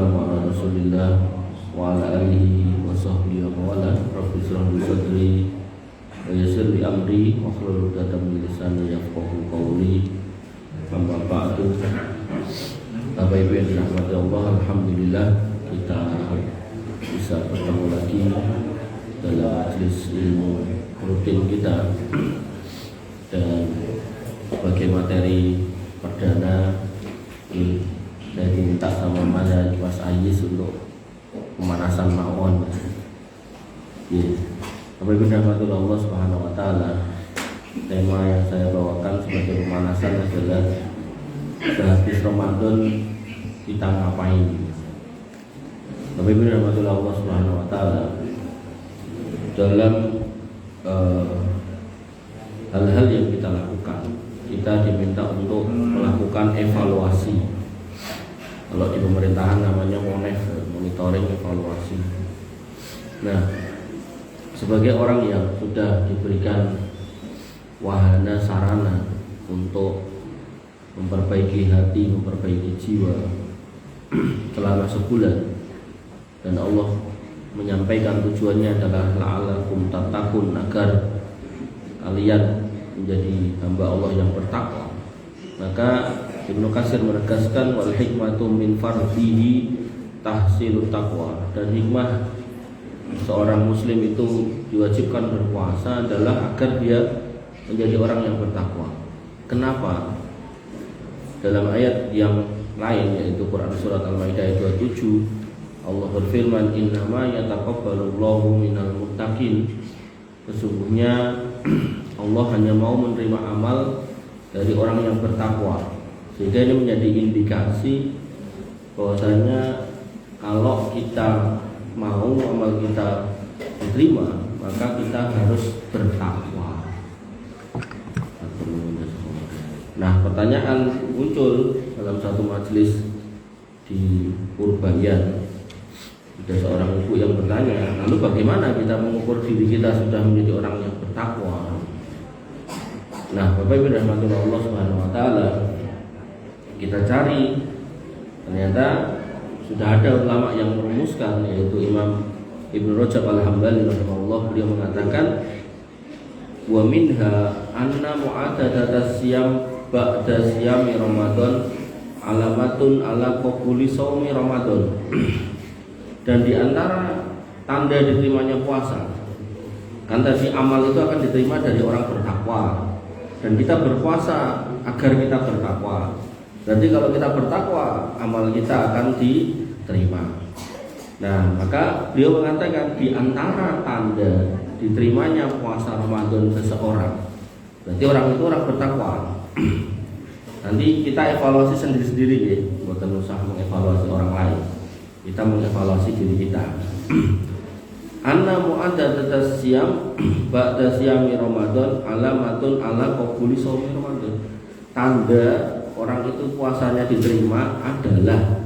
wassalamu ala rasulillah wa ala alihi wa sahbihi wa ala rabbi shrah li sadri wa yassir li amri wa hlul 'uqdatam min lisani yafqahu qawli. Amma ba'du. Bapak Ibu yang dirahmati Allah, alhamdulillah kita bisa bertemu lagi dalam majelis ilmu rutin kita, dan sebagai materi perdana saya diminta sama Mas Ayis untuk pemanasan ma'on. Bapak Ibu dirahmati Allah Subhanahu wa taala, tema yang saya bawakan sebagai pemanasan adalah sehabis Ramadan kita ngapain. Bapak Ibu dirahmati Allah Subhanahu wa taala, dalam hal-hal yang kita lakukan, kita diminta untuk melakukan evaluasi. Kalau di pemerintahan namanya monitoring evaluasi. Nah, sebagai orang yang sudah diberikan wahana sarana untuk memperbaiki hati, memperbaiki jiwa selama sebulan, dan Allah menyampaikan tujuannya adalah la'alakum tattaqun, agar kalian menjadi hamba Allah yang bertakwa. Maka Ibnu Katsir menegaskan wal hikmatu min fardhihi tahsilut taqwa, dan hikmah seorang muslim itu diwajibkan berpuasa adalah agar dia menjadi orang yang bertakwa. Kenapa? Dalam ayat yang lain, yaitu Quran surat Al-Maidah ayat 27, Allah berfirman, innama yataqabbalullahu minal muttaqin. Sesungguhnya Allah hanya mau menerima amal dari orang yang bertakwa. Sehingga ini menjadi indikasi bahwasanya kalau kita mau amal kita diterima, maka kita harus bertakwa. Nah, pertanyaan muncul dalam satu majelis di Purbayan. Ada seorang ibu yang bertanya, lalu bagaimana kita mengukur diri kita sudah menjadi orang yang bertakwa? Nah, Bapak Ibu rahmati Allah Subhanahu wa taala, kita cari, ternyata sudah ada ulama yang merumuskan, yaitu Imam Ibnu Rajab Al-Hambali rahimahullah. Beliau mengatakan, wa minha anna mu'adadatas siyam ba'da siyami Ramadan alamatun ala qabuli shaumi Ramadan. Dan di antara tanda diterimanya puasa, kan tadi amal itu akan diterima dari orang bertakwa, dan kita berpuasa agar kita bertakwa. Berarti kalau kita bertakwa, amal kita akan diterima. Nah, maka beliau mengatakan di antara tanda diterimanya puasa Ramadan seseorang, berarti orang itu orang bertakwa. Nanti kita evaluasi sendiri-sendiri ya, bukan usah mengevaluasi orang lain. Kita mengevaluasi diri kita. Anna mu'adadatas siyam ba'da siyami Ramadan alamatun ala qabuli shaumi Ramadan. Tanda orang itu puasanya diterima adalah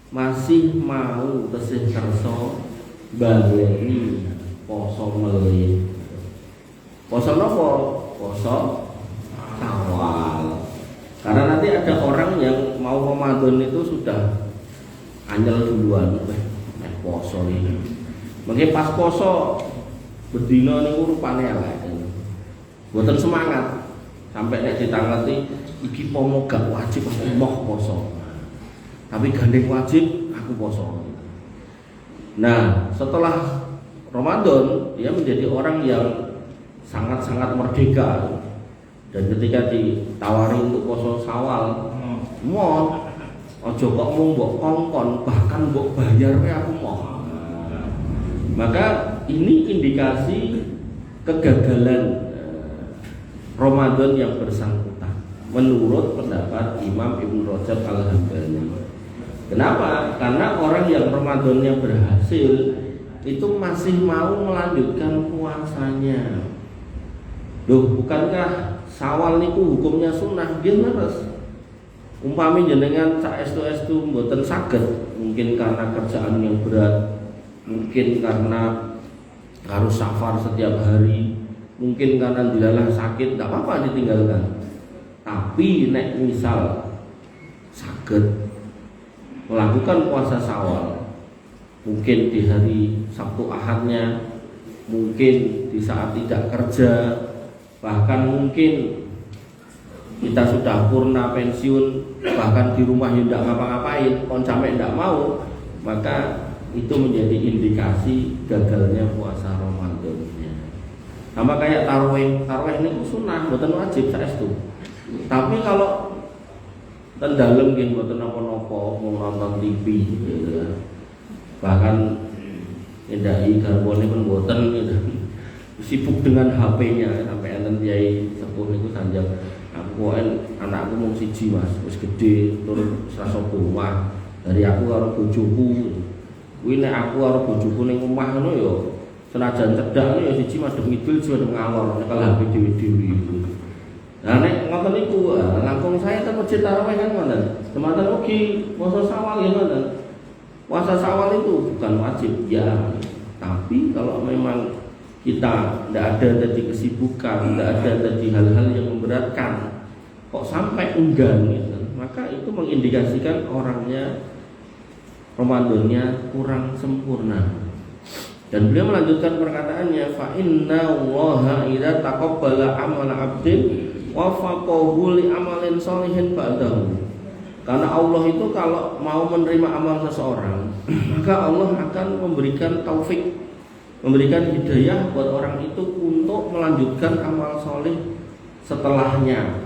masih mau tesih kersa baleni poso melih. Poso napa? Poso Syawal. Karena nanti ada orang yang mau Ramadan itu sudah anyel duluan, poso ini. Mungkin pas poso bedino niku rupane elek. Mboten semangat. Sampai nek ditangati iki pomo gak wajib aku moh poso. Tapi gandeng wajib aku poso. Nah, setelah Ramadan dia menjadi orang yang sangat-sangat merdeka. Dan ketika ditawari untuk poso Syawal, mau ojo kok mung mbok kongkon, bahkan mbok bayar aku mau. Maka ini indikasi kegagalan Ramadan yang bersangkutan menurut pendapat Imam Ibnu Rajab Al-Hambali. Kenapa? Karena orang yang Ramadannya berhasil itu masih mau melanjutkan puasanya. Loh, bukankah Syawal niku hukumnya sunnah? Nggih leres. Umpami jenengan saestu-estu mboten saged, mungkin karena kerjaan yang berat, mungkin karena harus safar setiap hari, mungkin karena dilalah sakit, tidak apa-apa ditinggalkan. Tapi nek misal saged melakukan puasa Syawal, mungkin di hari Sabtu Ahadnya, mungkin di saat tidak kerja, bahkan mungkin kita sudah purna pensiun, bahkan di rumah tidak ngapa-ngapain, kon sampai tidak mau, maka itu menjadi indikasi gagalnya puasa Ramadannya. Sama kayak tarawih ini sunnah, bukan wajib saestu. Tapi kalau ten dalem nggih mboten napa-napa, mau nonton TV gitu ya. Bahkan ndai garwane pun mboten gitu. Sibuk dengan HP-nya sampai enten kiai sepuh niku sanjang aku anakku mung siji Mas, wis gedhe tur serasa omah. Dari aku karo bojoku. Kuwi nek aku karo bojoku ning omah ngono ya senajan cedhak ya siji madhep ngidul siji madhep ngalor nek HP dhewe-dhewe iku. Nah nek ngoten niku langkung saya ten masjid tarawih kan ngoten. Semanten ugi puasa Syawal ya ngoten. Puasa Syawal itu bukan wajib ya, tapi kalau memang kita tidak ada tadi kesibukan, tidak ada tadi hal-hal yang memberatkan, kok sampai enggan gitu, maka itu mengindikasikan orangnya Ramadannya kurang sempurna. Dan beliau melanjutkan perkataannya, fa inna Allaha idza taqabbala amala 'abdin wa faqahu li amalin sholihin ba'dahu. Karena Allah itu kalau mau menerima amal seseorang, maka Allah akan memberikan taufik, memberikan hidayah buat orang itu untuk melanjutkan amal soleh setelahnya.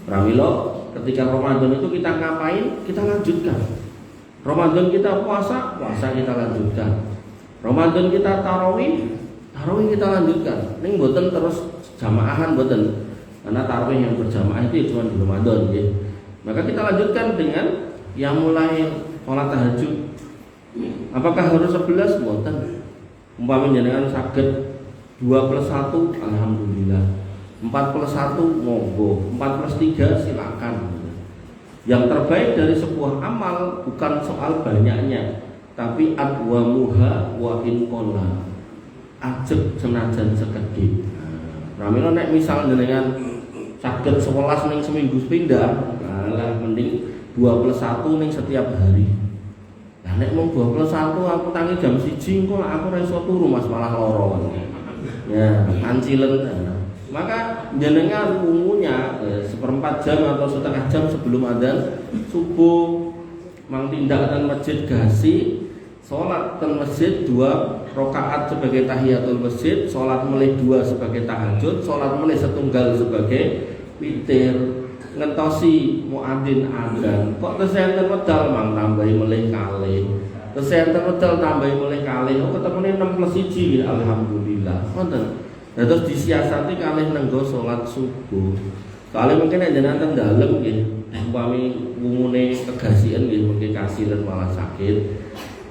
Pramila ketika Ramadan itu kita ngapain? Kita lanjutkan. Ramadan kita puasa kita lanjutkan. Ramadan kita tarawih kita lanjutkan. Ning mboten terus jamaahan mboten. Karena tarawih yang berjamaah itu cuma di Ramadan nggih. Maka kita lanjutkan dengan yang mulai sholat tahajud. Apakah harus 11? Mboten. Umpama jenengan saged 2+1 alhamdulillah. 4+1 monggo, 4+3 silakan. Yang terbaik dari sebuah amal bukan soal banyaknya, tapi adwamuha wa in qalla. Ajeg senajan sekedhik. Pramila nek misal jenengan saged 11 ning seminggu pindah, lah mending 2+1 ning setiap hari. Lah nek mung 2+1 aku tangi jam 1 engko aku ora iso turu Mas malah lara. Ya, kancilen. Maka jenengan umumnya 1/4 jam atau setengah jam sebelum adzan subuh mang tindak ten masjid gasi, salat ten masjid 2 rakaat sebagai tahiyatul masjid, salat melih 2 sebagai tahajud, salat melih setunggal sebagai witir. Ngentosi muadzin adzan. Kok tesih enten wedal mang tambahi melih kalih. Tesih enten wedal tambahi melih kalih. Kok ketemune 6+1 alhamdulillah. Wonten. Nah, terus disiasati kalih nenggo salat subuh. Kalih mungkin nek jenengan teng dalem nggih, umpami wungune kegasian nggih mungkin kasilen malah sakit.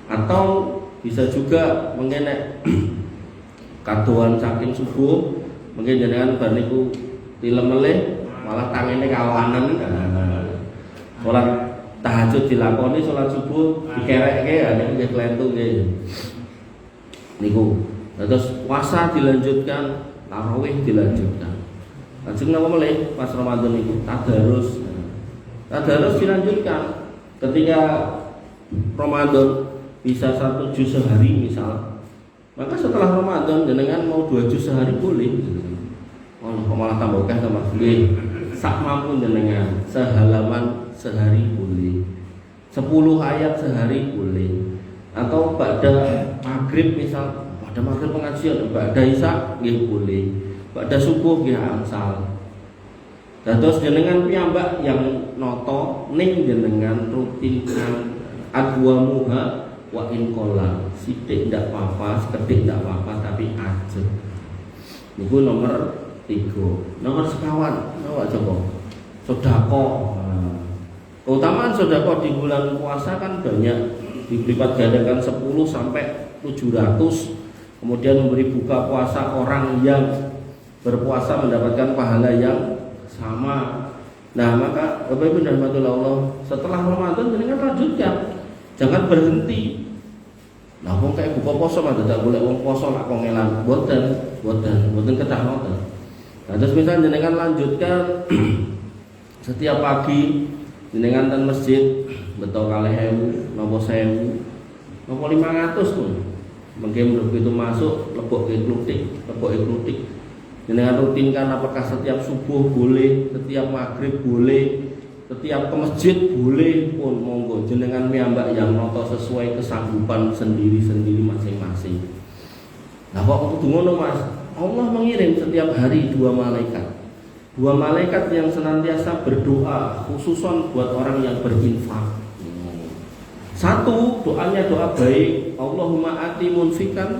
Atau bisa juga mungkin nek kadoan saking subuh, mungkin jenengan bar niku tilem melih malah tangene kawanan. Salat tahajud dilakoni, salat subuh dikerekke ya niku nggih klentu nggih. Niku. Terus puasa dilanjutkan, tarawih dilanjutkan. Lajeng napa melih pas Ramadan niku tadarus. Tadarus dilanjutkan. Ketika Ramadan bisa 1 juz sehari misal, maka setelah Ramadan jenengan mau 2 juz sehari boleh. Oh, kok malah tambah akeh ta Mas? Nggih. Sak mampu jenengan, sehalaman sehari boleh. 10 ayat sehari boleh. Atau pada maghrib misal, pada maghrib pengajian, pada isya nggih boleh. Pada subuh nggih angsal. Terus jenengan piyambak yang noto ning jenengan rutinkan adwamuha wa in qalla. Sithik ndak apa-apa, sekedhik ndak apa-apa tapi ajeg. Niku nomor 3. Nomor sekawan, napa coba? Sedekah. Keutamaan sedekah di bulan puasa kan banyak. Dilipat gandakan 10 sampai 700. Kemudian memberi buka puasa orang yang berpuasa mendapatkan pahala yang sama. Nah, maka Bapak Ibu dan Allah, setelah Ramadan jenengan lanjutkan. Jangan berhenti. Nah, wong kayak buka poso mah dadak golek wong poso lak kongelan. Boten kedah ngoten. Nah, terus misalnya jenengan lanjutkan setiap pagi jenengan ten masjid beto 2.000 napa 1.000 napa 500 pun mengke begitu masuk lebokke klutik jenengan rutinkan apakah setiap subuh boleh, setiap maghrib boleh, setiap ke masjid boleh pun monggo jenengan piyambak yang noto sesuai kesanggupan sendiri-sendiri masing-masing. Nah kok kudu ngono Mas? Allah mengirim setiap hari 2 malaikat. 2 malaikat yang senantiasa berdoa khususon buat orang yang berinfak. Satu, doanya doa baik. Allahumma ati munfikan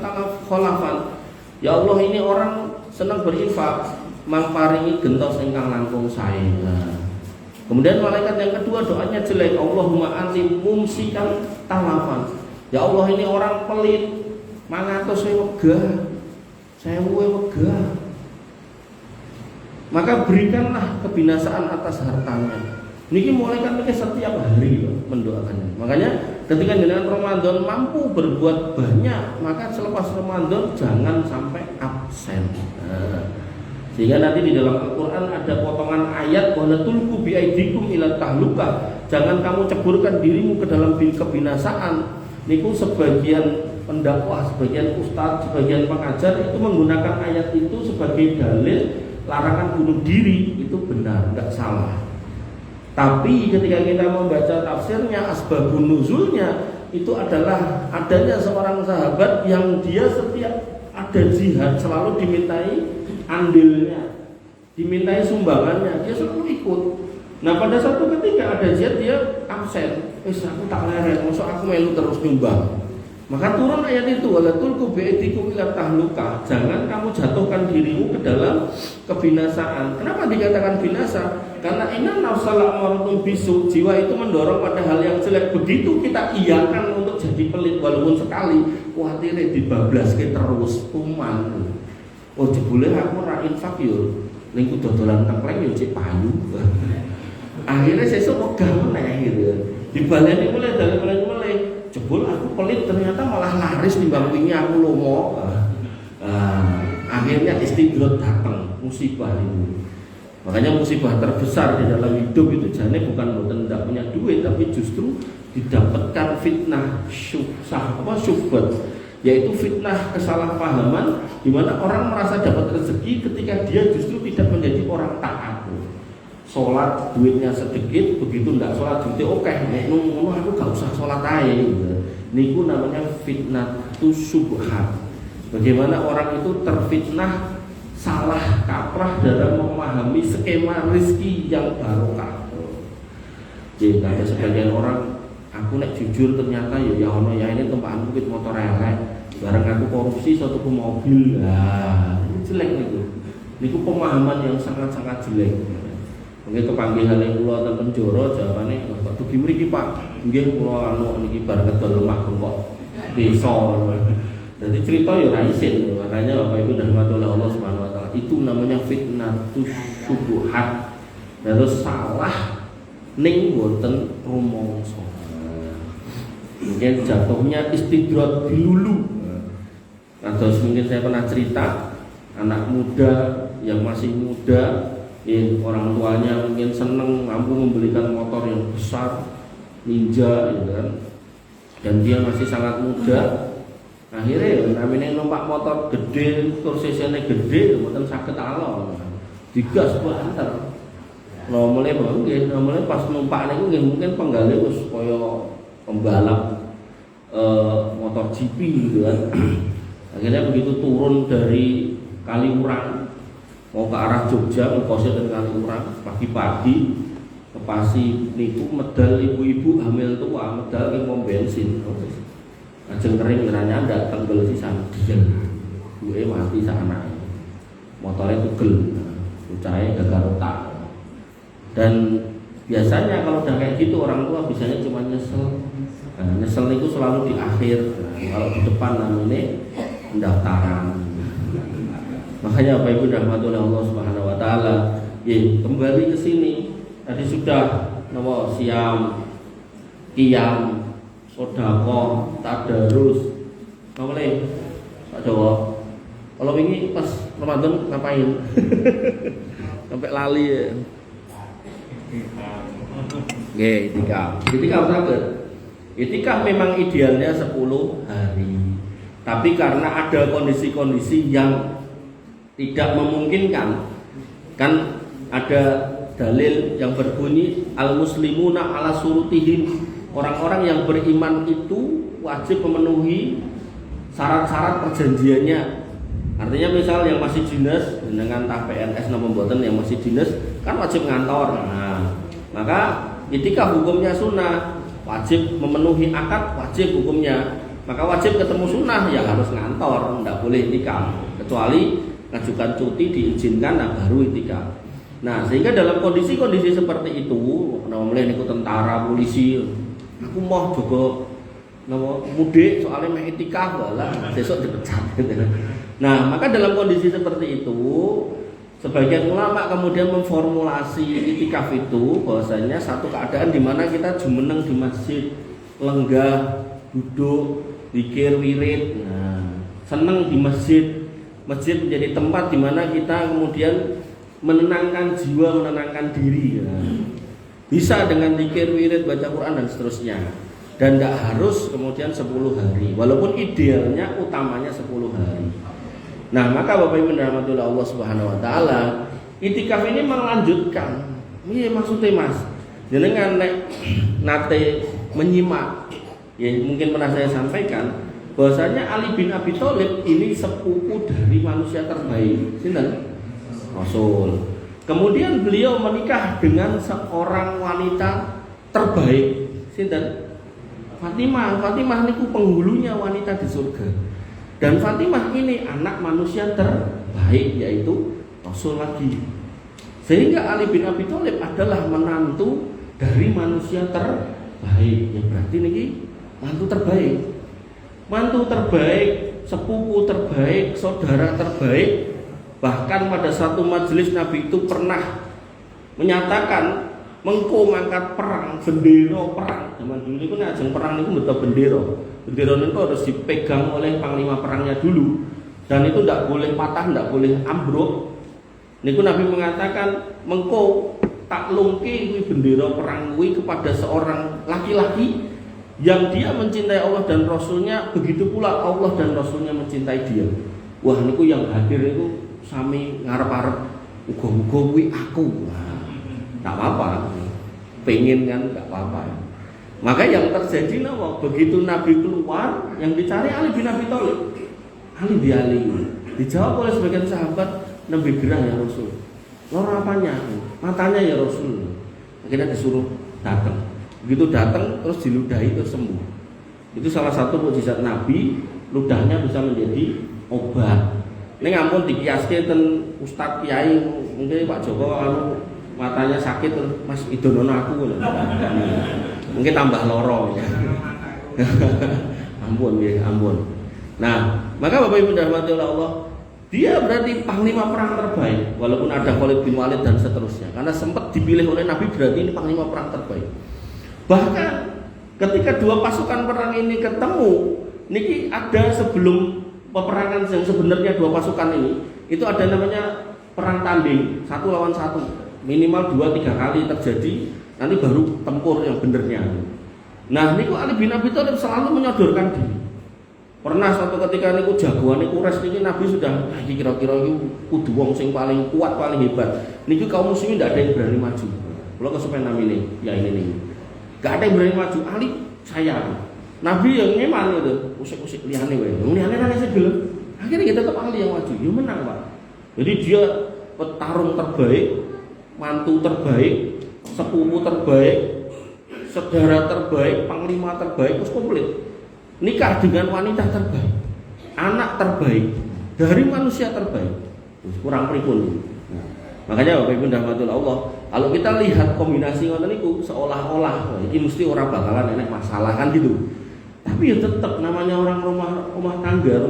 khalafan. Ya Allah, ini orang senang berinfak, mangparingi gentos ingkang langkung sae. Kemudian malaikat yang kedua doanya jelek. Allahumma ati mumsikan talafan. Ya Allah, ini orang pelit, mangatos wegah, sewu wegah. Maka berikanlah kebinasaan atas hartanya. Niki malaikat niki setiap hari mendoakannya. Makanya ketika dengan Ramadan mampu berbuat banyak, maka selepas Ramadan jangan sampai absen. Sehingga nanti di dalam Al-Quran ada potongan ayat wala tulqu biaidikum ila tahluka. Jangan kamu ceburkan dirimu ke dalam kebinasaan. Niku sebagian pendakwah, sebagian ustadz, sebagian pengajar itu menggunakan ayat itu sebagai dalil larangan bunuh diri. Itu benar, tidak salah. Tapi ketika kita membaca tafsirnya, asbabun nuzulnya itu adalah adanya seorang sahabat yang dia setiap ada jihad selalu dimintai andilnya, dimintai sumbangannya, dia selalu ikut. Nah pada satu ketika ada jihad dia absen, aku tak leren, maksud aku melu terus nyumbang. Maka turun ayat itu, wala tulqu biaidikum ila tahluka. Jangan kamu jatuhkan dirimu ke dalam kebinasaan. Kenapa dikatakan binasa? Karena inna nafsala amaratun bisu, jiwa itu mendorong pada hal yang jelek. Begitu kita iyakan untuk jadi pelit walaupun sekali, kuatire dibablaske terus kuman. Oh jebule aku ora infak yo, ning kudu dodolan kekleng yo cek payu. Akhirnya sesuk wegah meneh gitu. Dibaleni mulai dari mulai jebul aku pelit ternyata malah laris timbang wingi aku lomo. Akhirnya istidrot datang, musibah itu. Makanya musibah terbesar di dalam hidup itu jane bukan boten tidak punya duit, tapi justru didapatkan fitnah syubhat, yaitu fitnah kesalahpahaman di mana orang merasa dapat rezeki ketika dia justru tidak menjadi orang taat. Sholat duitnya sedikit, begitu tidak sholat duitnya oke, ngono aku gak usah sholat aja. Niku namanya fitnah syubhat. Bagaimana orang itu terfitnah salah kaprah dalam memahami skema rizki yang barokah. Jadi ada sebagian orang, aku nek jujur ternyata ya ono ya ini tempakanku wit motor elek, bareng aku korupsi suatu mobil. Nah, ini jelek niku. Niku pemahaman yang sangat-sangat jelek. Mungkin kepanggilan yang kula ten penjara jawabane Pak dugi mriki Pak. Nggih kula anu niki bar kedol lemah kok desa. Jadi cerita ya ora isin. Makanya Bapak Ibu dan Allah Subhanahu wa taala itu namanya fitnah syubhat. Terus salah ning wonten rumangsa. Mungkin jatuhnya istidrat dilulu. Atau mungkin saya pernah cerita anak muda yang masih muda, orang tuanya mungkin seneng mampu membelikan motor yang besar Ninja gitu kan, dan dia masih sangat muda. Akhirnya namanya numpak motor gede, kursinya gede, mboten saged alon. Digas banter. Mulai pas numpak niku nggih mungkin penggalih wis kaya pembalap motor GP gitu kan. Akhirnya begitu turun dari Kaliurang mau ke arah Jogja, ngekosnya dan Kaliurang pagi-pagi kepasi niku medal ibu-ibu hamil tua, medal ke pom bensin. Ajeng kering ngeranya ndak tenggel sisan diesel. Gue mati sak anake. Motornya tugel. Ucahe gagal otak. Dan biasanya kalau udah kayak gitu orang tua biasanya cuma nyesel. Nah, nyesel itu selalu di akhir. Nah, kalau di depan namanya pendaftaran. Makanya Bapak Ibu rahmatullah Allah Subhanahu wa taala, kembali ke sini. Tadi sudah siam, qiyam, sedekah, tadarus. Boleh Pak Jawa. Kalau ini pas Ramadan ngapain? Sampai lali ya. Nggih, itikaf. Itikaf saged. Itikaf memang idealnya 10 hari. Tapi karena ada kondisi-kondisi yang tidak memungkinkan, kan ada dalil yang berbunyi al-muslimuna ala surutihim. Orang-orang yang beriman itu wajib memenuhi syarat-syarat perjanjiannya. Artinya misal yang masih dinas dengan tah PNS napa mboten yang masih dinas kan wajib ngantor. Nah, maka itikaf hukumnya sunnah, wajib memenuhi akad wajib hukumnya. Maka wajib ketemu sunnah ya harus ngantor, tidak boleh itikaf. Kecuali ngajukan cuti diizinkan nah baru itikaf. Nah, sehingga dalam kondisi-kondisi seperti itu, namanya niku tentara, polisi, aku mau juga mudik soalnya mau itikaf lah, besok dipecat. Nah, maka dalam kondisi seperti itu, sebagian ulama kemudian memformulasi itikaf itu bahwasanya satu keadaan di mana kita jumeneng di masjid, lenggah, duduk, zikir, wirid, nah, seneng di masjid. Masjid menjadi tempat di mana kita kemudian menenangkan jiwa, menenangkan diri. Nah, bisa dengan zikir, wirid, baca Quran dan seterusnya. Dan tidak harus kemudian 10 hari. Walaupun idealnya utamanya 10 hari. Nah, maka Bapak Ibu rahmatullah Allah Subhanahu wa taala, itikaf ini melanjutkan. Iya maksudnya Mas. Jenengan nek nate menyimak, ya mungkin pernah saya sampaikan bahwasanya Ali bin Abi Thalib ini sepupu dari manusia terbaik, sinten? Rasul. Kemudian beliau menikah dengan seorang wanita terbaik, sinten? Fatimah. Fatimah niku penghulunya wanita di surga. Dan Fatimah ini anak manusia terbaik, yaitu Rasul lagi. Sehingga Ali bin Abi Thalib adalah menantu dari manusia terbaik. Ya berarti niki mantu terbaik. Mantu terbaik, sepupu terbaik, saudara terbaik. Bahkan pada satu majelis Nabi itu pernah menyatakan mengko mangkat perang, bendera perang. Zaman dulu itu ajeng perang itu betul bendera. Bendera itu harus dipegang oleh panglima perangnya dulu. Dan itu tidak boleh patah, tidak boleh ambruk. Niku Nabi mengatakan mengko tak lungki bendera perang kuwi kepada seorang laki-laki yang dia mencintai Allah dan Rasulnya, begitu pula Allah dan Rasulnya mencintai dia. Wah niku yang hadir itu sami ngarep-arep uga-uga kuwi aku. Enggak apa-apa. Pengen kan enggak apa-apa. Maka yang terjadi napa? Begitu Nabi keluar, yang dicari Ali bin Abi Thalib. Ali bin Ali. Dijawab oleh sebagian sahabat, Nabi gerah ya Rasul. Lor apanya? Matanya ya Rasul. Akhirnya disuruh datang. Begitu datang terus diludahi terus sembuh. Itu salah satu mukjizat Nabi, ludahnya bisa menjadi obat. Ini ngampun dikiaske ten Ustadz Kiai, mungkin Pak Joko kalau matanya sakit terus Mas idonono aku. Mungkin tambah loro. Ampun ya, ampun. Nah, maka Bapak Ibu rahmatullah Allah, dia berarti panglima perang terbaik, walaupun ada Khalid bin Walid dan seterusnya. Karena sempat dipilih oleh Nabi berarti ini panglima perang terbaik. Bahkan ketika dua pasukan perang ini ketemu, niki ada sebelum peperangan yang sebenarnya dua pasukan ini, itu ada namanya perang tanding 1 lawan 1, minimal 2-3 kali terjadi, nanti baru tempur yang benernya. Nah, niku Ali bin Abi Thalib selalu menyodorkan diri. Pernah suatu ketika niku jagoan niku Quraisy niki Nabi sudah kira-kira iki kudu wong sing paling kuat, paling hebat. Niki kaum muslimin tidak ada yang berani maju. Kula kesupen namine, ya ini nih. Gak ada yang berani maju. Ali saya. Nabi yang ngeman gitu, usik-usik liyane wae. Liyane nang segel. Akhirnya kita tetap Ali yang maju. Ya menang, Pak. Jadi dia petarung terbaik, mantu terbaik, sepupu terbaik, saudara terbaik, panglima terbaik, terus komplit. Nikah dengan wanita terbaik, anak terbaik, dari manusia terbaik. Kurang pripun. Nah, makanya Bapak Ibu rahmatullah Allah, kalau kita lihat kombinasi ngoten niku seolah-olah ini mesti orang bakalan enek masalah kan gitu. Tapi ya tetap namanya orang rumah tangga,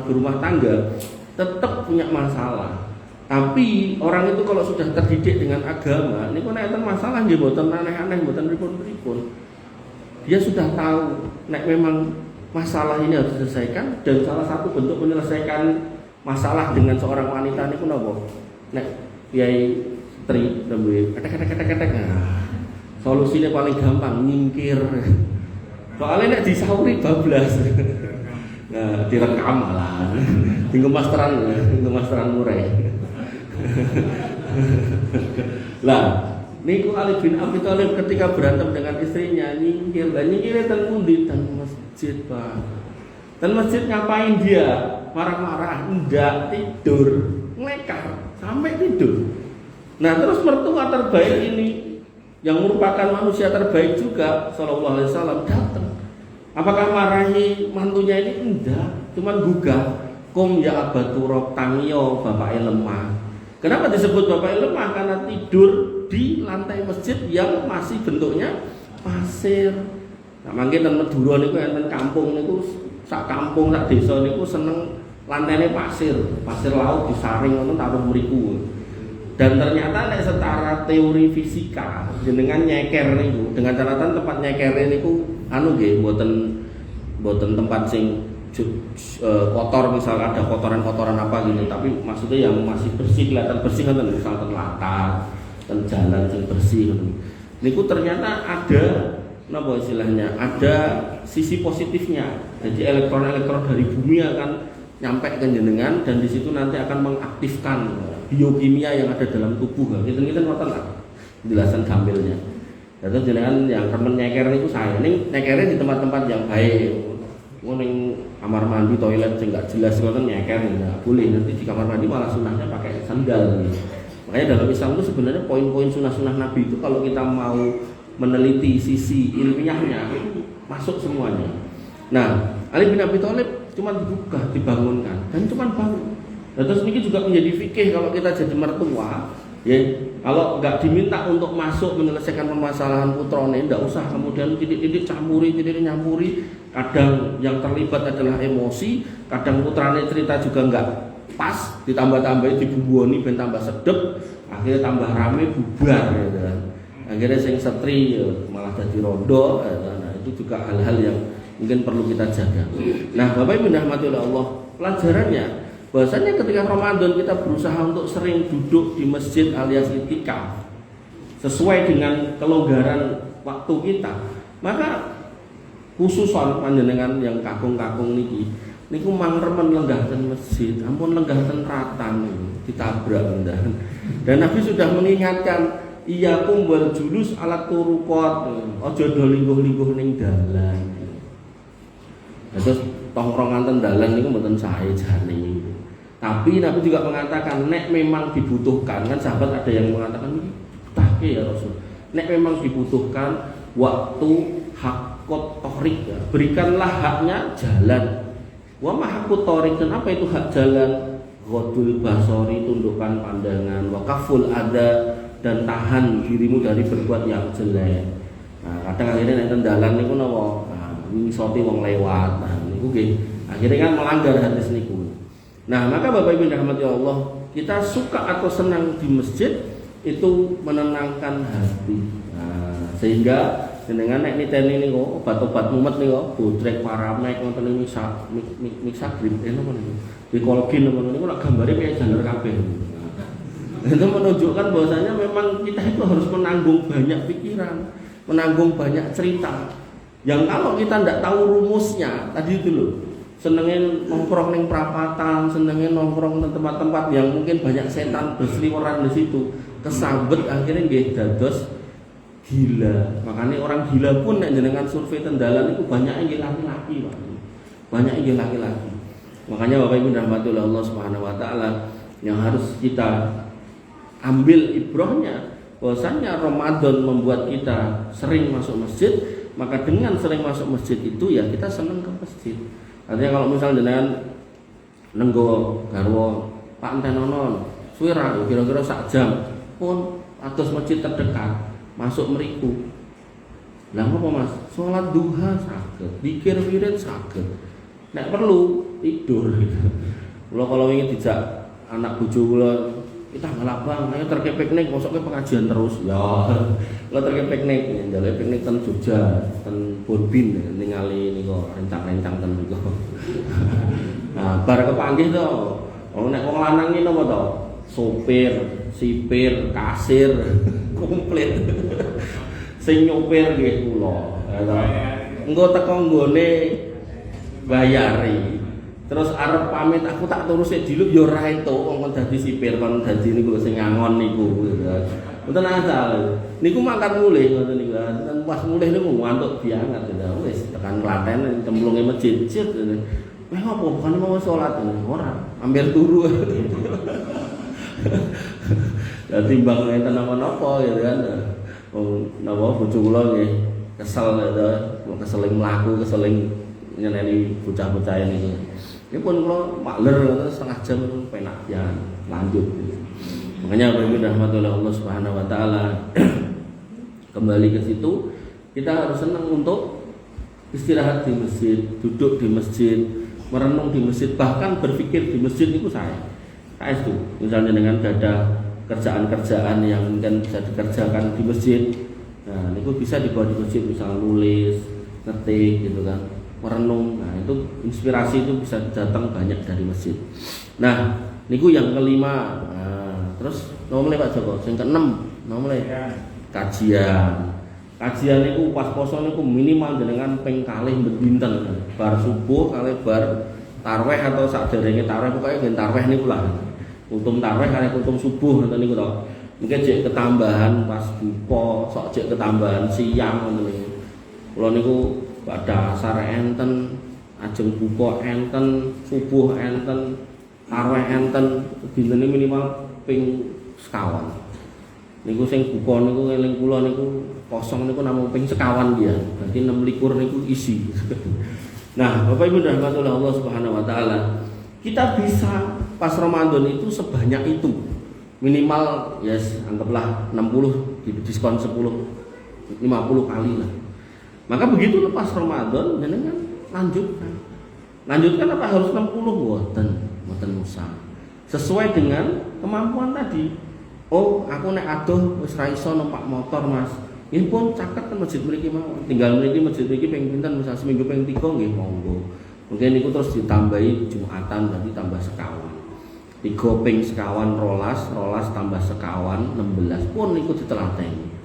berumah tangga tetap punya masalah. Tapi orang itu kalau sudah terdidik dengan agama, niku nek enten masalah nggih mboten aneh-aneh, mboten pripun-pripun. Dia sudah tahu nek memang masalah ini harus diselesaikan, dan salah satu bentuk menyelesaikan masalah dengan seorang wanita niku napa? Nek Kiai istri nembe ketek. Nah, solusinya paling gampang nyingkir. Soalnya nek disauri bablas. Nah, direkam malah. Dinggo masteran murai. Lah, niku Ali bin Abi Thalib ketika berantem dengan istrinya nyingkir. Lah nyingkire ten pundi? Ten masjid, Pak. Ten masjid ngapain dia? Marah-marah, enggak, tidur, ngekar sampai tidur. Nah, terus mertua terbaik ini yang merupakan manusia terbaik juga sallallahu alaihi wasallam datang. Apakah marahi mantunya ini? Enggak, cuman gugah. Kum ya abaturok tangio bapaknya lemah. Kenapa disebut bapaknya lemah? Karena tidur di lantai masjid yang masih bentuknya pasir. Nah, mangke ten Madura niku enten kampung niku sak kampung sak desa niku seneng lantainya pasir laut disaring ngono taruh mriku. Dan ternyata nek secara teori fisika jenengan nyeker niku dengan catatan tempat nyeker niku anu nggih mboten tempat sing kotor, misal ada kotoran-kotoran apa gitu, tapi maksudnya yang masih bersih, kelihatan bersih kan, misal latar dan jalan yang bersih gitu. Niku ternyata ada napa istilahnya, ada sisi positifnya. Jadi elektron-elektron dari bumi akan nyampe ke jenengan dan di situ nanti akan mengaktifkan biokimia yang ada dalam tubuh. Kita ngoten lah penjelasan gambelnya. Terus jenengan yang remen nyeker niku saya ning nyekernya di tempat-tempat yang baik. Ning kamar mandi toilet sing enggak jelas ngoten nyeker enggak boleh. Nanti di kamar mandi malah sunahnya pakai sandal. Makanya dalam Islam itu sebenarnya poin-poin sunah-sunah Nabi itu kalau kita mau meneliti sisi ilmiahnya itu masuk semuanya. Nah, Ali bin Abi Thalib cuma dibuka, dibangunkan dan cuma bangun. Nah, terus ini juga menjadi fikih kalau kita jadi mertua, ya kalau nggak diminta untuk masuk menyelesaikan permasalahan putrone, nggak usah kemudian titik-titik nyampuri. Kadang yang terlibat adalah emosi, kadang putrane cerita juga nggak pas, ditambah-tambahin dibumboni ben tambah sedep, akhirnya tambah rame bubar, ya kan. Akhirnya sing setri ya, malah jadi rondo. Nah, itu juga hal-hal yang mungkin perlu kita jaga. Nah, Bapak Ibu rahmati oleh Allah, pelajarannya bahwasanya ketika Ramadan kita berusaha untuk sering duduk di masjid alias itikaf sesuai dengan kelonggaran waktu kita, maka khususan panjenengan yang kakung-kakung niki niku mangremen lenggahken masjid, ampun lenggahken ratan ditabrak ndan. Dan Nabi sudah mengingatkan iyakum wal julus alat turuqat, aja do lingguh-lingguh ning dalan. Terus tongkrongan ten dalan niku mboten sae jane. Tapi Nabi juga mengatakan nek memang dibutuhkan, kan sahabat ada yang mengatakan ini tahke ya Rasul. Nek memang dibutuhkan waktu hakut torik, ya, berikanlah haknya jalan. Wa mahakut torik, dan apa itu hak jalan? Ghodul basori, tundukkan pandangan. Wa kaful ada, dan tahan dirimu dari berbuat yang jelek. Nah, kadang akhirnya nek dalan niku napa? Ngisoti wong lewat. Nah, niku nggih akhirnya kan melanggar hadis niku. Nah, maka Bapak Ibu rahmati Allah, kita suka atau senang di masjid itu menenangkan hati. Nah, sehingga jenengan nek niteni niku obat-obat mumet niku bodrek paramek wonten mixagrip napa niku. Dikolgin napa niku nek gambare kaya jaler kabeh. Itu menunjukkan bahwasanya memang kita itu harus menanggung banyak pikiran, menanggung banyak cerita. Yang kalau kita tidak tahu rumusnya, tadi itu loh, senengin nongkrong ning perapatan, senengin nongkrong di tempat-tempat yang mungkin banyak setan berseliweran di situ, kesambet akhirnya nggih dados gila. Makanya orang gila pun nek jenengan survei tendalan itu banyak yang laki-laki, Pak. Banyak yang laki-laki. Makanya Bapak Ibu rahmatullah Allah Subhanahu wa taala yang harus kita ambil ibrahnya bahwasanya Ramadan membuat kita sering masuk masjid, maka dengan sering masuk masjid itu ya kita senang ke masjid. Artinya kalau misalnya jenengan nenggo garwa Pak Entenonon suwe ra kira-kira sak jam pun atus masjid terdekat masuk meriku. Lah apa Mas? Salat duha saged, zikir wirid saged. Nek perlu tidur gitu. Kula kalau ingin dijak anak bojo kula kita malah bang, ayo terke piknik, mosok ke pengajian terus. Ya, lo terke piknik, njaluk piknik ten Jogja, ten Borbin, ningali niku rencang-rencang ten niku. Nah, bar kepanggih to. Oh nek wong lanang iki napa to? sopir, sipir, kasir, komplit. Sing nyopir nggih kula. Engko teko nggone bayari. Terus arep pamit aku tak turu sik diluk ya ora entuk wong dadi sipir kon dadi niku sing ngangon niku. Mboten asal. Niku mangkat mulih ngoten niku. Pas mulih niku ngantuk banget wis tekan klaten cemplunge masjid. Wah apa bukan mau salat ora, hampir turu. Dadi mbang enten napa-napa ya kan. Wong napa bojo kula nggih kesel ya, keseling mlaku, keseling nyeneni bocah-bocah niku. Ini pun kalau makler setengah jam penak ya lanjut. Makanya Bapak rahmatullah Allah Subhanahu Wa Taala kembali ke situ kita harus senang untuk istirahat di masjid, duduk di masjid, merenung di masjid, bahkan berpikir di masjid itu saya itu misalnya dengan ada kerjaan-kerjaan yang mungkin bisa dikerjakan di masjid, nah itu bisa dibawa di masjid, misalnya nulis, ngetik gitu kan. Merenung, nah itu inspirasi itu bisa datang banyak dari masjid. Nah, niku yang kelima. Nah, terus nomor Pak Joko, yang keenam, nomor kajian. Kajian niku pas poso niku minimal dengan ping kalih dinten. Bar subuh kali bar tarweh atau sakderenge tarweh pokoke ben tarweh niku lah. Untung tarweh kali untung subuh ngoten niku to. Mungkin jek ketambahan pas buka, sok jek ketambahan siang ngoten niku. Kula niku pada asar enten, ajeng buka enten, subuh enten, tarweh enten, dintene minimal ping sekawan. Niku sing buka niku eling kula niku kosong niku namung ping sekawan dia. Berarti 26 niku isi. Nah, Bapak Ibu rahmatullah Allah Subhanahu Wa Taala, kita bisa pas Ramadan itu sebanyak itu. Minimal yes, anggaplah 60 diskon 10, 50 kali lah. Maka begitu lepas Ramadan jenengan lanjutkan apa harus 60 mboten usah. Sesuai dengan kemampuan tadi. Oh, aku nek adoh wis ra iso numpak motor, Mas. Nggih pun caket ten masjid mriki mawon. Tinggal mriki masjid mriki ping pinten misal seminggu ping 3 nggih monggo. Mungkin niku terus ditambahi Jumatan berarti tambah sekawan. 3 ping sekawan rolas tambah sekawan 16 pun niku ditelateni.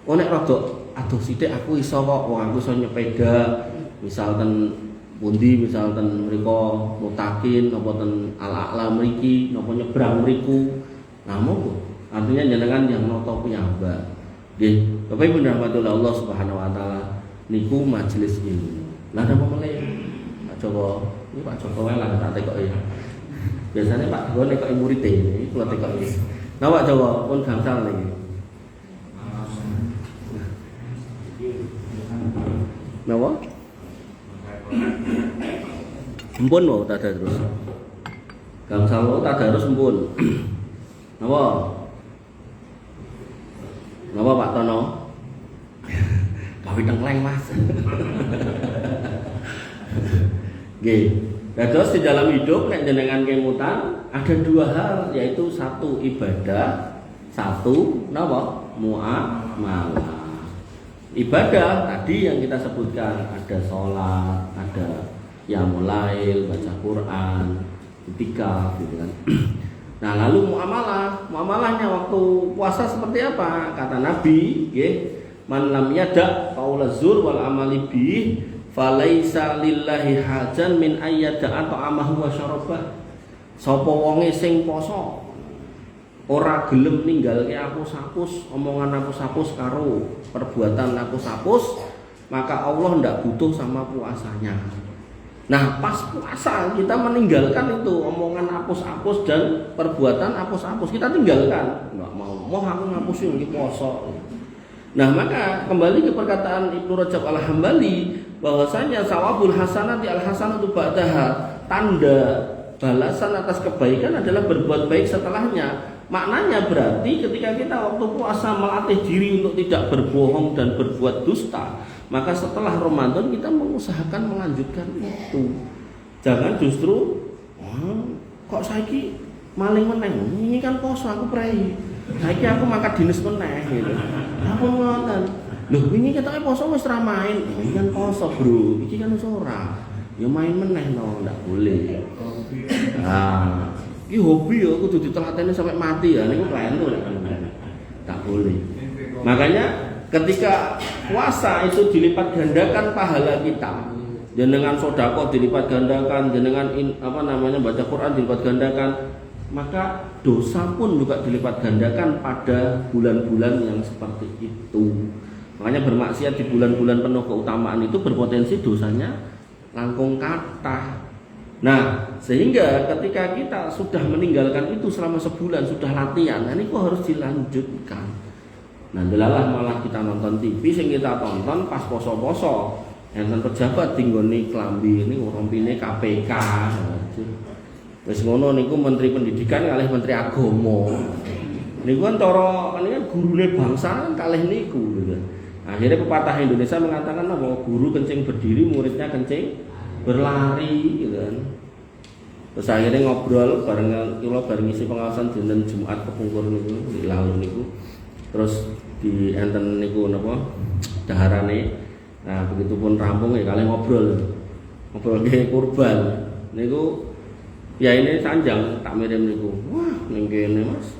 Oh nek rada aduh sithik aku iso kok wong aku iso nyepeda misal ten pundi misal ten mriko Mutakin napa ten Al-A'la mriki napa nyebrang mriku nah monggo artinya jenengan yang noto piyambak nggih Bapak Ibu rahmatullah Allah Subhanahu Wa Taala niku majelis ilmu lha napa meneh Pak Joko iki Pak Joko wae lah tak tekoki biasanya Pak Joko nekoki murid iki kula tekoki nah Pak Joko pun gangsal niki napa? Mpun mau tak ada terus. Gangsal mau tak ada terus mpun. Napa? Napa Pak Tono? Gawe tengkleng Mas. Nggih. Terus di dalam hidup nek jenengan kemutan ada 2 hal yaitu satu ibadah, satu napa? Muamalah. Ibadah tadi yang kita sebutkan ada sholat, ada qiyamul lail, baca Quran, itikaf gitu kan. Nah, lalu muamalahnya waktu puasa seperti apa? Kata Nabi, nggih, man lam yada qaulaz zur wal amali bih falaisa lillahi hajan min ayyada ta'amahu wa syarabah. Sapa wonge sing poso ora gelem ninggalke apus-apus, omongan apus-apus karo perbuatan apus-apus, maka Allah ndak butuh sama puasanya. Nah, pas puasa kita meninggalkan itu omongan apus-apus dan perbuatan apus-apus, kita tinggalkan. Enggak mau aku ngapusin iki poso. Nah, maka kembali ke perkataan Ibnu Rajab Al-Hambali bahwasanya sawabul hasanati al-hasanatu ba'daha, tanda balasan atas kebaikan adalah berbuat baik setelahnya. Maknanya berarti ketika kita waktu puasa melatih diri untuk tidak berbohong dan berbuat dusta, maka setelah Ramadan kita mengusahakan melanjutkan itu. Jangan justru kok saiki maling meneh. Ini kan poso aku prei. Saiki aku makan dinis meneh gitu. Apa ngoten? Loh, wingi ketoke poso wis ra main. Ini kan poso, Bro. Iki kan wis ora. Ya main meneh no, ndak boleh. Nah, Iki hobi ya kudu ditelateni sampai mati ya niku klentu nek tak boleh. Makanya ketika puasa itu dilipat gandakan pahala kita, jenengan sedekah dilipat gandakan, jenengan baca Quran dilipat gandakan, maka dosa pun juga dilipat gandakan pada bulan-bulan yang seperti itu. Makanya bermaksiat di bulan-bulan penuh keutamaan itu berpotensi dosanya langkung kathah. Nah, sehingga ketika kita sudah meninggalkan itu selama sebulan, sudah latihan, nah ini kok harus dilanjutkan. Nah, delalah malah kita nonton TV, sing kita tonton pas poso-poso, enten pejabat tinggoni klambi ini rompine KPK. Wis ngono niku Menteri Pendidikan kalih Menteri Agama. Niku antara kan gurune bangsa kan kalih niku gitu. Akhirnya pepatah Indonesia mengatakan bahwa guru kencing berdiri, muridnya kencing berlari gitu kan. Terus akhirnya ngobrol bareng ngisi pengawasan dinten Jumat kepungkur niku di lalu niku. Terus di enten niku napa daharane. Nah, begitu pun rampung ya kalian ngobrol ke kurban. Niku ya ini sanjang tak mirim niku. Wah, ning kene Mas.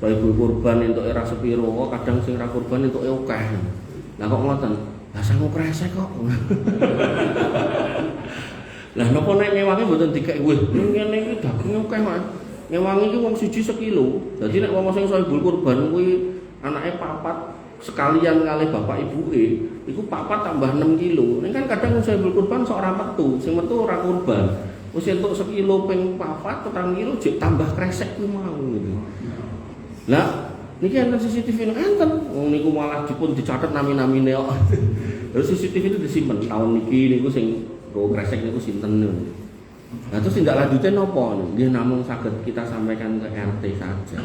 Ibu kurban entuk era sepiro kok kadang sing ra kurban entuk akeh. Lah kok ngoten? Lah sangu kresek kok. Lah napa nek ngewangi mboten dikek weh ngene iki daging akeh Mas. Ngewangi iki wong siji sekilo. Dadi nek wong sing sahibul kurban kuwi anake papat sekalian kali bapak ibuke iku papat tambah 6 kilo. Ning kan kadang wong sahibul kurban sok ora metu, sing metu ora kurban. Wis entuk sekilo ping 4 petang kilo jek tambah kresek kuwi mau gitu. Lah niki enten CCTV enten. Wong niku malah dipun dicatet nami-namine kok. Terus CCTV itu disimpen tahun niki niku sing go kresek niku sinten niku. Nah terus tindak lanjutnya nopo nih? Dia namun saged kita sampaikan ke RT saja.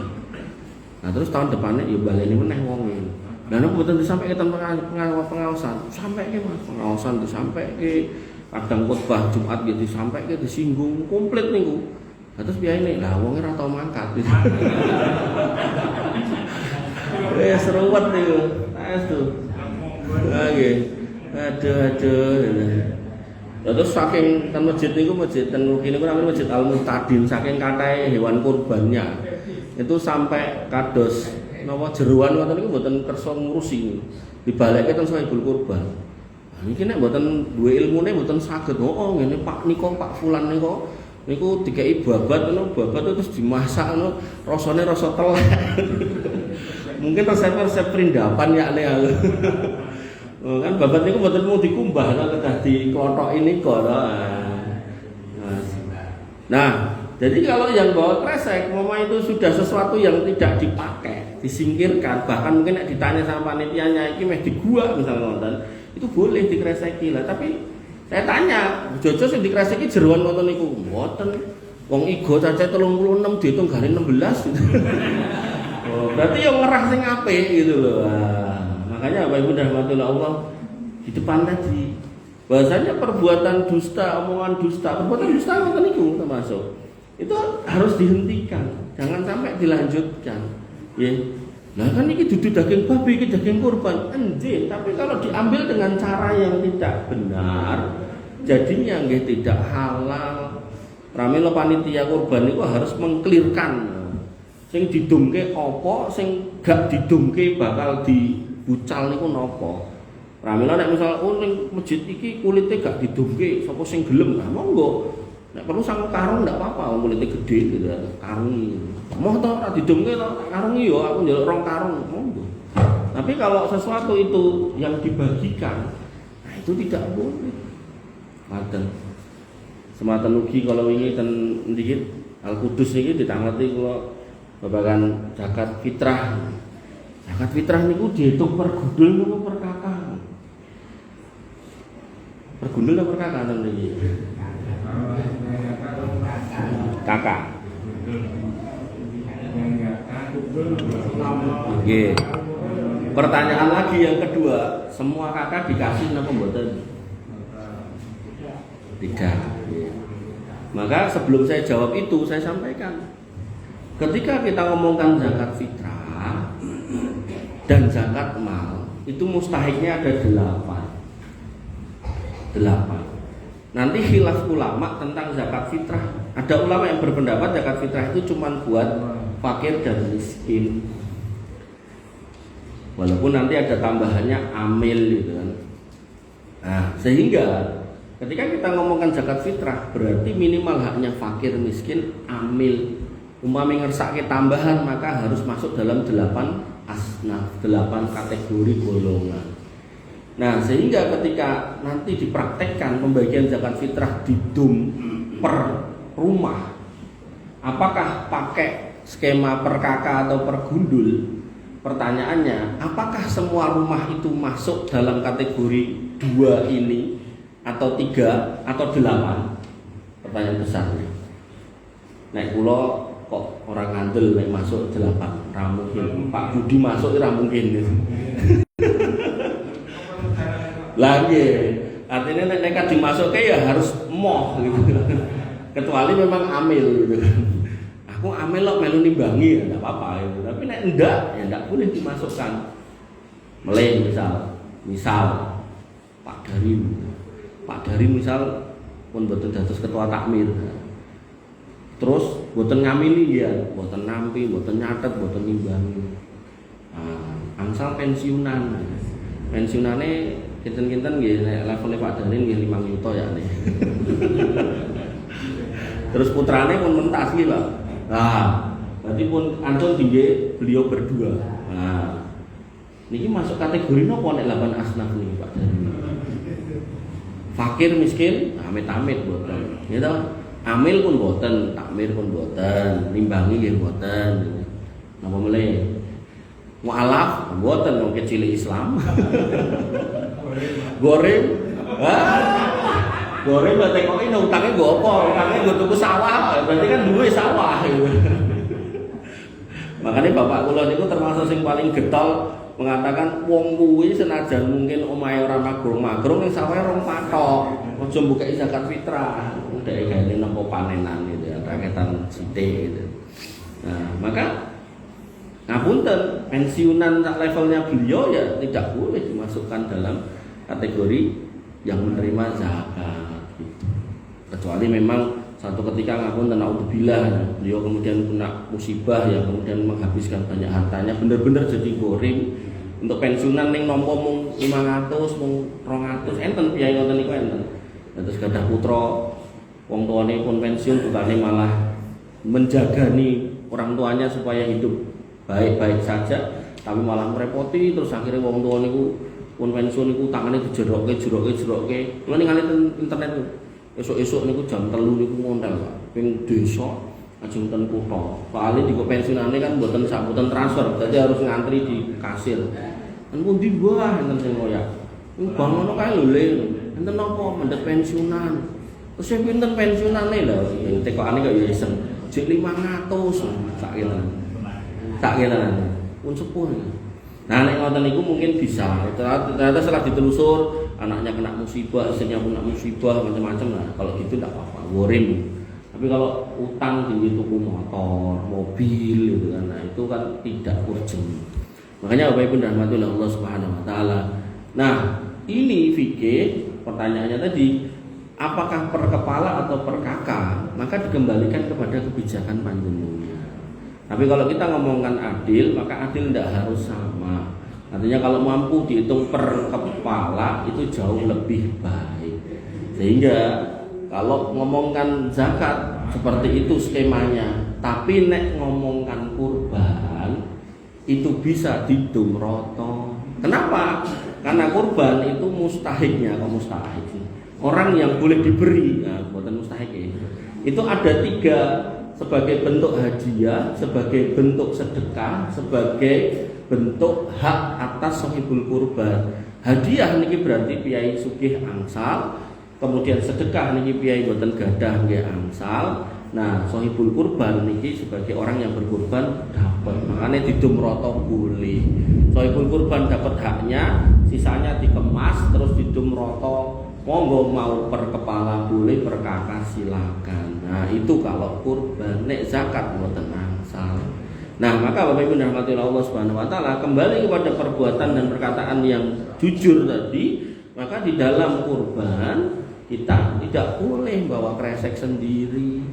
Nah terus tahun depannya ya baleni meneh wonge. Lah nek mboten disampaikan pengawasan, sampai ke Mas, pengawasan disampaikan kadang khotbah Jumat gitu disampaikan disinggung komplit niku. Nah terus biayane lah wonge ora tau mangkat. Seruat niku. Aduh. Lagi. Aduh. Terus saking ten masjid niku masjid ten niku namanya Masjid Al-Muhtadin saking kathah hewan kurbannya. Itu sampai kados napa jeroan ngoten niku mboten kersa ngurusi. Dibalekke ten sahibul kurban. Nah niki nek mboten duwe ilmune mboten saged. Oh ngene Pak nika Pak Fulan niku dikeki babat ngono, terus dimasak ngono, rasane rasa telek. Mungkin resep perindapan yakne aku. Oh, kan babat niku mboten mau dikumbah kedah diklothok ini kok. Nah, jadi kalau yang bawa kresek, mama itu sudah sesuatu yang tidak dipakai, disingkirkan, bahkan mungkin nek ditanya sama panitianya iki meh digua misalnya nonton, itu boleh dikreseki lah. Tapi saya tanya, Jojo sing dikreseki jeroan ngoten niku mboten. Wong igo cacahe 36 diitung gane 16 gitu. Oh, berarti yang ngerah sing apik gitu loh. Makanya Bapak Ibu dan rahmatullah Allah di depan tadi bahasanya perbuatan dusta, omongan dusta, perbuatan dusta ngoten niku termasuk. Itu harus dihentikan, jangan sampai dilanjutkan. Ya. Nah kan ini dudu daging babi, ini daging kurban, anjing. Tapi kalau diambil dengan cara yang tidak benar, jadinya nggih tidak halal. Pramila panitia kurban itu harus mengklirkan. Sing didumke apa, sing gak didumke bakal dibucal niku napa. Pramila nek misal ning masjid iki kulite gak didumke, sapa sing gelem, nah monggo. Nek perlu sang karung ndak apa-apa, kulite gede gitu, karungi. Moh to ora didumke to, karungi yo aku njaluk rong karung, monggo. Tapi kalau sesuatu itu yang dibagikan, nah itu tidak boleh. Ngaten. Sematan ugi kalau wingi ten ndikit Al Kudus niki ditangeti kula babagan zakat fitrah. Zakat fitrah niku dihitung per gundul niku per kakak. Per gundul apa per kakak ten niki? Kakak. Oke. Pertanyaan lagi yang kedua, semua kakak dikasih napa mboten? Tidak. Maka sebelum saya jawab itu saya sampaikan, ketika kita ngomongkan zakat fitrah dan zakat mal, itu mustahiknya ada 8. Nanti khilaf ulama tentang zakat fitrah Ada ulama yang berpendapat zakat fitrah itu cuma buat fakir dan miskin. Walaupun nanti ada tambahannya amil gitu kan. Nah, sehingga ketika kita ngomongkan zakat fitrah berarti minimal haknya fakir, miskin, amil. Umpama ngersake tambahan maka harus masuk dalam 8 asnaf, 8 kategori golongan. Nah, sehingga ketika nanti dipraktekkan pembagian zakat fitrah di dum per rumah, apakah pakai skema per kakak atau per gundul? Pertanyaannya, apakah semua rumah itu masuk dalam kategori 2 ini atau 3 atau 8? Pertanyaan besarnya. Nek kula kok orang ngandel nek masuk 8, ra mungkin. Pak Budi masuk ra mungkin. Lagi, artinya nek dimasukke ya harus moh gitu. Kecuali memang amil gitu. Aku amil lo melu nimbangi ya enggak apa-apa gitu. Tapi nek enggak ya enggak boleh dimasukkan. Meleh misal Pak Dari misal pun boten dados ketua takmir. Terus boten ngamili ya, boten nampi, boten nyatet, boten nimbangi. Angsal pensiunan. Pensiunane kinten-kinten nggih nek levelnya Pak Darin nggih 5 juta ya nih. Terus putrane pun mentas nggih, Pak. Nah, berarti pun antun tinggi beliau berdua. Nah, niki masuk kategori nopo nek 8 asnaf niki Pak Darin. Fakir miskin, amit-amit boten. Gitu. Amil pun boten, takmir pun boten, nimbangi nggih boten. Napa meneh? Mualaf boten wong cilik Islam. Goreng. Goreng berarti kok ini utangnya gue apa? Utangnya gue tuku sawah, berarti kan duwe sawah. Makanya bapak kula niku termasuk sing paling getol mengatakan wong kuwi senajan mungkin omahe ora magrung-magrung ning sawahe rong patok. Aja mbukeki zakat fitrah. Dhek gawe napa panenan gitu ya, raketan sithik gitu. Nah, maka ngapunten, pensiunan levelnya beliau ya tidak boleh dimasukkan dalam kategori yang menerima zakat gitu. Kecuali memang satu ketika ngapunten naudzubillah beliau kemudian kena musibah yang kemudian menghabiskan banyak hartanya bener-bener jadi goreng untuk pensiunan ning nampa mung 500 mung 200 enten piyai ngoten niku enten. Terus gadah putra wong tuane pun pensiun bukane malah menjagani orang tuanya supaya hidup baik-baik saja tapi malah merepoti terus akhirnya wong tua niku pun pensiun niku tangane dijerokke. Lha ning internet esuk-esuk niku jam 3 niku ngontel Pak. Ping desa ajeng ten kutha. Soale di pensiunane kan mboten sambutan transfer, jadi harus ngantri di kasir. Enten pundi wah enten sing ngoyak. Bang ngono kae lho Le. Enten napa mendhet pensiunan. Terus sing pinten pensiunane lho, tekokane kok ya iseng. Jek 500 sak kelan. Pun sepuh. Nah nek ngoten niku mungkin bisa. Ternyata setelah ditelusur anaknya kena musibah, istrinya kena musibah macam-macam. Nah kalau gitu enggak apa-apa, worry. Tapi kalau utang tinggi tuku motor, mobil gitu kan. Nah itu kan tidak urgent. Makanya Bapak Ibu dirahmati oleh Allah Subhanahu wa taala. Nah, ini fikih pertanyaannya tadi apakah per kepala atau per kakak, maka dikembalikan kepada kebijakan panjenengan. Tapi kalau kita ngomongkan adil, maka adil tidak harus sama. Artinya kalau mampu dihitung per kepala itu jauh lebih baik. Sehingga kalau ngomongkan zakat seperti itu skemanya, tapi nek ngomongkan kurban itu bisa didumroto. Kenapa? Karena kurban itu mustahiknya, kok mustahik sih? Orang yang boleh diberi, nah, buatan mustahik ya. Itu ada 3 sebagai bentuk hadiah, sebagai bentuk sedekah, sebagai bentuk hak atas sahibul kurban. Hadiah niki berarti piyai sugih angsal, kemudian sedekah niki piyai boten gadah nggih angsal. Nah, sahibul kurban niki sebagai orang yang berkurban dapat, makanya didumroto boleh. Sahibul kurban dapat haknya, sisanya dikemas terus didumroto. Monggo mau per kepala boleh, per kakak silakan. Nah, itu kalau kurban. Nek zakat mboten angsal. Nah, maka Bapak Ibu dirahmati Allah Subhanahu wa taala, kembali kepada perbuatan dan perkataan yang jujur tadi, maka di dalam kurban kita tidak boleh bawa kresek sendiri.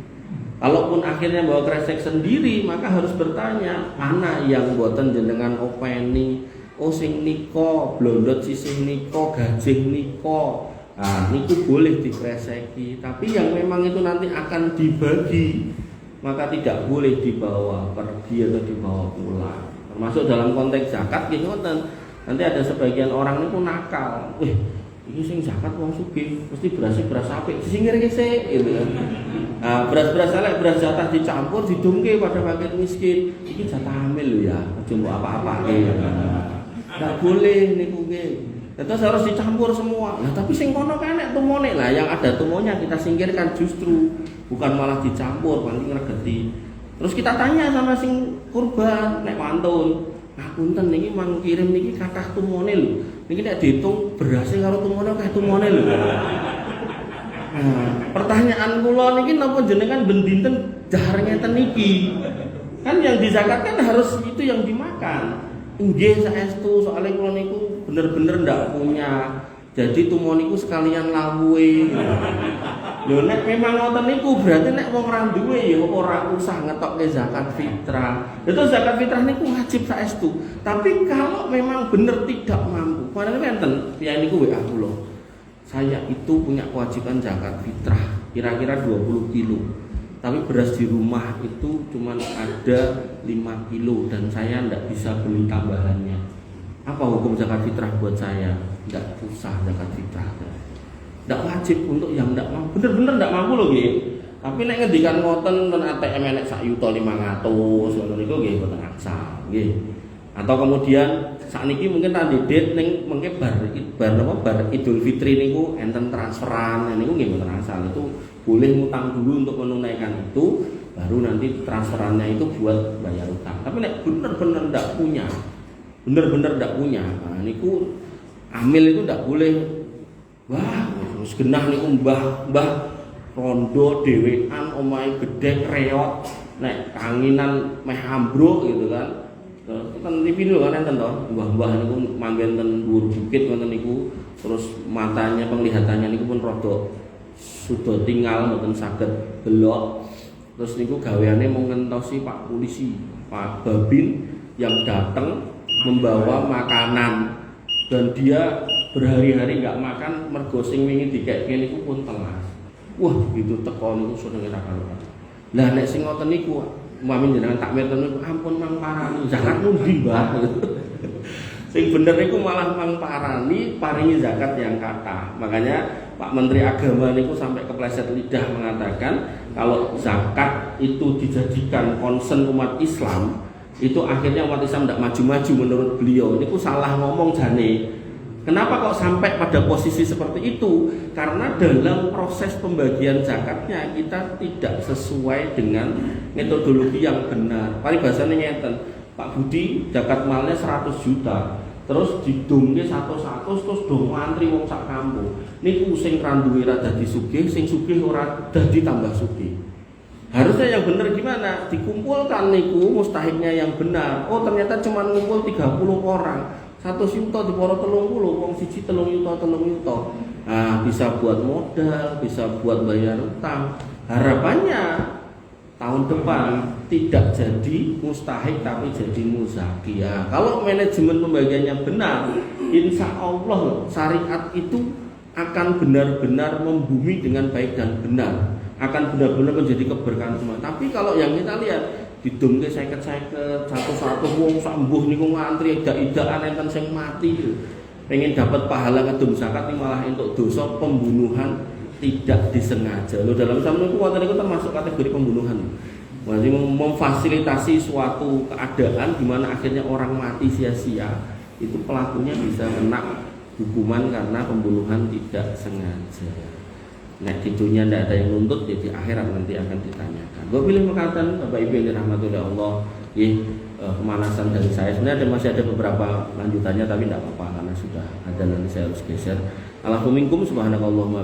Kalaupun akhirnya bawa kresek sendiri, maka harus bertanya, mana yang mboten jenengan openi? Oh sing nika blondot sisih nika gajih nika. Nah, niku boleh dikreseki, tapi yang memang itu nanti akan dibagi, maka tidak boleh dibawa pergi atau dibawa pulang. Termasuk dalam konteks zakat gitu kan. Nanti ada sebagian orang niku nakal. Ini sing zakat wong sugih, mesti beras apik, disingkir sik gitu kan. Nah, beras-beras elek, beras jatah dicampur didungke pada paket miskin. Iki jatah hamil lho ya, aja mbok apa-apake. Enggak boleh niku nggih. Terus harus dicampur semua. Nah, tapi sing kono kan nek tumone lah, yang ada tumonya kita singkirkan justru, bukan malah dicampur, nanti ngregeti. Terus kita tanya sama sing kurban, nek mantun, ngapunten niki mang kirim niki kathah tumone lho. Niki nek diitung berase karo tumone akeh tumone lho. Nah, pertanyaan kula niki napa jenengan ben dinten dahar ngeten niki? Kan yang dizakatkan harus itu yang dimakan. Nggih saestu soalnya kula niku bener-bener ndak punya. Jadi tumoniku sekalian lawuhe. Lho nek memang ngoten niku berarti nek wong ora duwe ya ora usah ngetokke zakat fitrah. Itu zakat fitrah niku wajib saestu. Tapi kalau memang bener tidak mampu, kemarin enten ya niku WA kula. Saya itu punya kewajiban zakat fitrah kira-kira 20 kilo. Tapi beras di rumah itu cuma ada 5 kilo dan saya ndak bisa beli tambahannya. Apa hukum zakat fitrah buat saya? Ndak usah zakat fitrah. Ndak wajib untuk yang ndak mampu. Bener-bener ndak mampu loh nggih. Tapi nek ngendikan ngoten ten ATM enek 1.500.000 ngono niku nggih boten aksal nggih. Atau kemudian sakniki mungkin tak didet ning mengke bar Idul Fitri niku enten transferan niku nggih boten aksal. Itu boleh ngutang dulu untuk menunaikan itu, baru nanti transferannya itu buat bayar utang. Tapi nek bener-bener ndak punya, nah niku amil itu ndak boleh. Wah, terus genah niku mbah rondo dhewean omahe gedhe reok, nek kanginan meh ambruk gitu kan. Terus kan TV lho kan enten to, mbah-mbah niku manggen ten dhuwur bukit ngoten niku, terus matanya penglihatannya niku pun rada sudah tinggal mboten saged belok. Terus niku gaweane mau ngentosi Pak Polisi, Pak Babin yang datang membawa makanan dan dia berhari-hari nggak makan mergo sing wingi dikeke niku pun telas. Wah, gitu teko niku senenge ra karuan. Lah nek sing ngoten niku mami jenengan takmir niku ampun mang parani zakat nundi Mbah. Sing bener niku malah mang parani paringi zakat yang kathah. Makanya Pak Menteri Agama niku sampai kepleset lidah mengatakan kalau zakat itu dijadikan concern umat Islam, itu akhirnya umat Islam tidak maju-maju menurut beliau. Niku salah ngomong jane. Kenapa kok sampai pada posisi seperti itu? Karena dalam proses pembagian zakatnya kita tidak sesuai dengan metodologi yang benar. Paling bahasanya ngeten, Pak Budi zakat malnya 100 juta. Terus didongke 100 terus do ngantri wong sak kampung. Niku sing ra duwe ra dadi sugih, sing sugih ora dadi tambah sugih. Harusnya yang benar gimana? Dikumpulkan niku mustahiknya yang benar. Oh ternyata cuma ngumpul 30 orang. 1 juta diporo 30, wong siji 3 juta. Nah, bisa buat modal, bisa buat bayar utang. Harapannya tahun depan tidak jadi mustahik tapi jadi muzaki. Ya, kalau manajemen pembagiannya benar, insya Allah syariat itu akan benar-benar membumi dengan baik dan benar, akan benar-benar menjadi keberkahan semua. Tapi kalau yang kita lihat didongke 50-50 satu-satu wong sambuh niku ngantri idak-idakan enten sing mati. Pengen dapat pahala ngedum zakat ini malah untuk dosa pembunuhan tidak disengaja. Loh dalam Islam itu wonten niku termasuk kategori pembunuhan. Berarti memfasilitasi suatu keadaan di mana akhirnya orang mati sia-sia, itu pelakunya bisa kena hukuman karena pembunuhan tidak sengaja. Nah di dunia tidak ada yang nuntut, jadi akhirat nanti akan ditanyakan. Gue pilih mengatakan Bapak Ibu yang dirahmati oleh Allah, pemanasan dari saya. Sebenarnya masih ada beberapa lanjutannya tapi tidak apa-apa karena sudah ada, nanti saya harus geser. Alhamdulillah subhanakallahumma